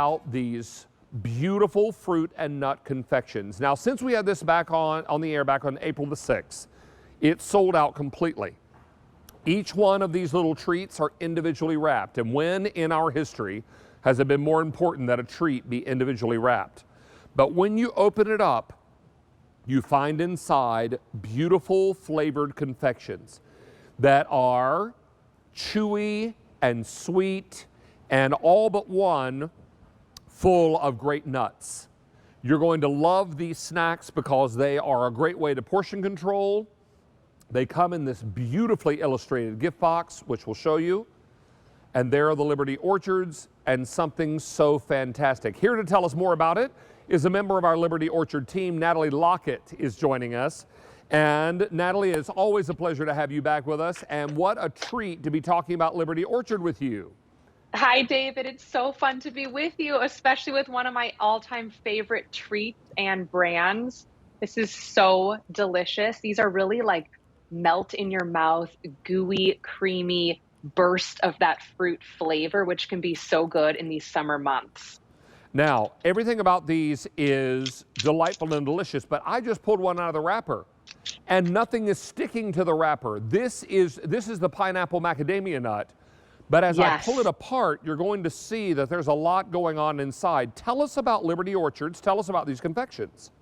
out these beautiful fruit and nut confections. Now, since we had this back on the air back on April the 6th, it sold out completely. Each one of these little treats are individually wrapped. And when in our history has it been more important that a treat be individually wrapped? But when you open it up, you find inside beautiful flavored confections that are chewy and sweet and all but one full of great nuts. You're going to love these snacks because they are a great way to portion control. They come in this beautifully illustrated gift box, which we'll show you. And there are the Liberty Orchards and something so fantastic. Here to tell us more about it is a member of our Liberty Orchard team. Natalie Lockett is joining us. And Natalie, it's always a pleasure to have you back with us. And what a treat to be talking about Liberty Orchard with you. Hi, David. It's so fun to be with you, especially with one of my all-time favorite treats and brands. This is so delicious. These are really like melt in your mouth, gooey, creamy burst of that fruit flavor, which can be so good in these summer months. Now, everything about these is delightful and delicious, but I just pulled one out of the wrapper and nothing is sticking to the wrapper. This is the pineapple macadamia nut. But as I pull it apart, you're going to see that there's a lot going on inside. Tell us about Liberty Orchards. Tell us about these confections.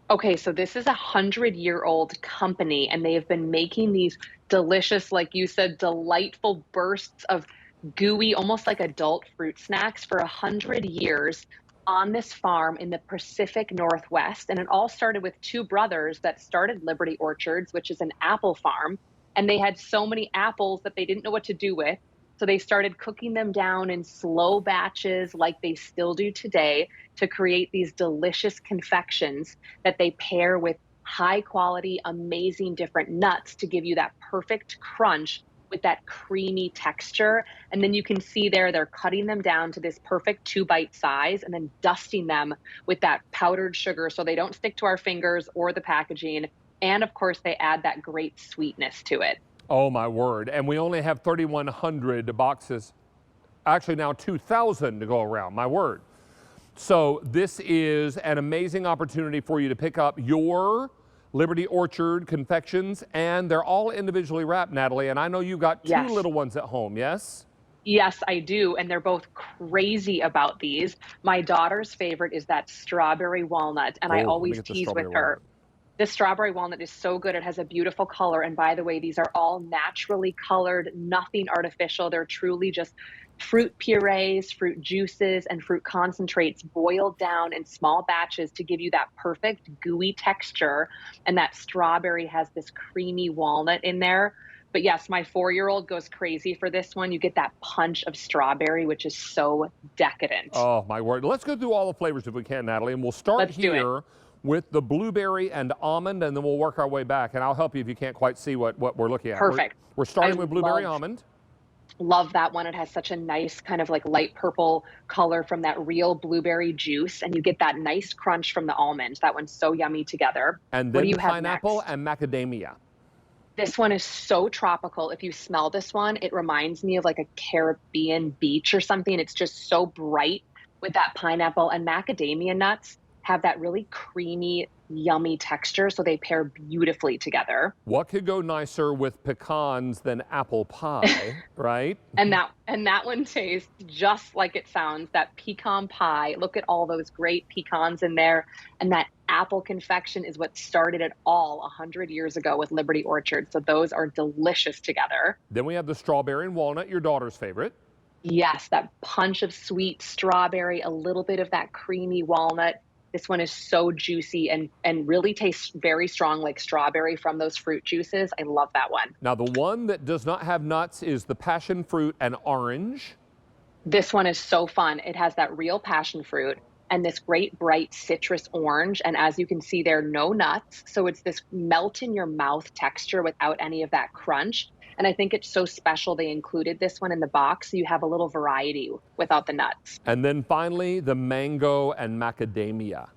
Okay, so this is a 100-year-old company, and they have been making these delicious, like you said, delightful bursts of gooey, almost like adult fruit snacks for 100 years on this farm in the Pacific Northwest. And it all started with two brothers that started Liberty Orchards, which is an apple farm. And they had so many apples that they didn't know what to do with. So they started cooking them down in slow batches like they still do today to create these delicious confections that they pair with high quality, amazing different nuts to give you that perfect crunch with that creamy texture. And then you can see there, they're cutting them down to this perfect 2-bite size and then dusting them with that powdered sugar so they don't stick to our fingers or the packaging. And of course, they add that great sweetness to it. Oh, my word. And we only have 3,100 boxes, actually now 2,000 to go around, my word. So this is an amazing opportunity for you to pick up your Liberty Orchard confections, and they're all individually wrapped, Natalie. And I know you've got two little ones at home, yes? Yes, I do. And they're both crazy about these. My daughter's favorite is that strawberry walnut, and I always tease with her. This strawberry walnut is so good. It has a beautiful color. And by the way, these are all naturally colored, nothing artificial. They're truly just fruit purees, fruit juices, and fruit concentrates boiled down in small batches to give you that perfect gooey texture. And that strawberry has this creamy walnut in there. But yes, my 4-year-old goes crazy for this one. You get that punch of strawberry, which is so decadent. Oh, my word. Let's go through all the flavors if we can, Natalie. And we'll start here with the blueberry and almond, and then we'll work our way back. And I'll help you if you can't quite see what we're looking at. Perfect. We're starting with blueberry almond. Love that one. It has such a nice kind of like light purple color from that real blueberry juice. And you get that nice crunch from the almond. That one's so yummy together. And then pineapple and macadamia. This one is so tropical. If you smell this one, it reminds me of like a Caribbean beach or something. It's just so bright with that pineapple, and macadamia nuts have that really creamy, yummy texture, so they pair beautifully together. What could go nicer with pecans than apple pie, right? And that one tastes just like it sounds, that pecan pie. Look at all those great pecans in there. And that apple confection is what started it all 100 years ago with Liberty Orchard. So those are delicious together. Then we have the strawberry and walnut, your daughter's favorite. Yes, that punch of sweet strawberry, a little bit of that creamy walnut. This one is so juicy and really tastes very strong like strawberry from those fruit juices. I love that one. Now, the one that does not have nuts is the passion fruit and orange. This one is so fun. It has that real passion fruit and this great bright citrus orange. And as you can see there, no nuts. So it's this melt in your mouth texture without any of that crunch. And I think it's so special they included this one in the box so you have a little variety without the nuts. And then finally, the mango and macadamia.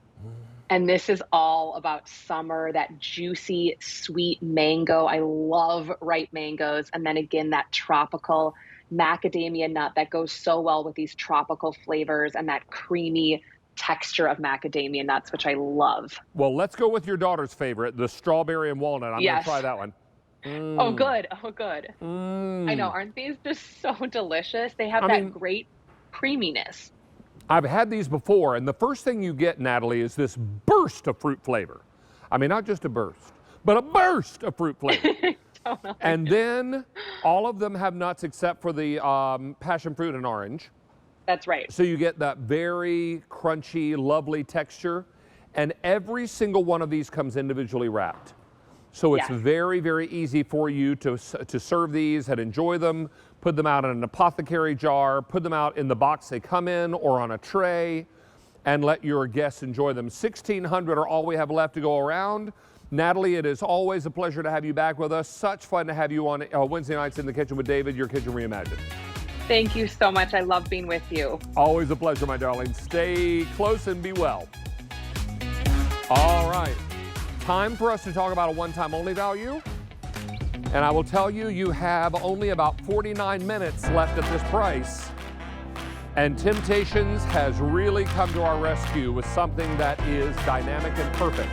And this is all about summer, that juicy, sweet mango. I love ripe mangoes. And then again, that tropical macadamia nut that goes so well with these tropical flavors and that creamy texture of macadamia nuts, which I love. Well, let's go with your daughter's favorite, the strawberry and walnut. I'm going to Yes. try that one. Oh, good. Oh, good. I know. Aren't these just so delicious? They have that great creaminess. I've had these before, and the first thing you get, Natalie, is this burst of fruit flavor. I mean, not just a burst, but a burst of fruit flavor. Totally. And then all of them have nuts except for the passion fruit and orange. That's right. So you get that very crunchy, lovely texture. And every single one of these comes individually wrapped. So it's very, very easy for you to serve these and enjoy them, put them out in an apothecary jar, put them out in the box they come in or on a tray, and let your guests enjoy them. 1,600 are all we have left to go around. Natalie, it is always a pleasure to have you back with us. Such fun to have you on Wednesday nights in the Kitchen with David, your Kitchen Reimagined. Thank you so much. I love being with you. Always a pleasure, my darling. Stay close and be well. All right. Time for us to talk about a one-time only value. And I will tell you, you have only about 49 minutes left at this price. And Temptations has really come to our rescue with something that is dynamic and perfect.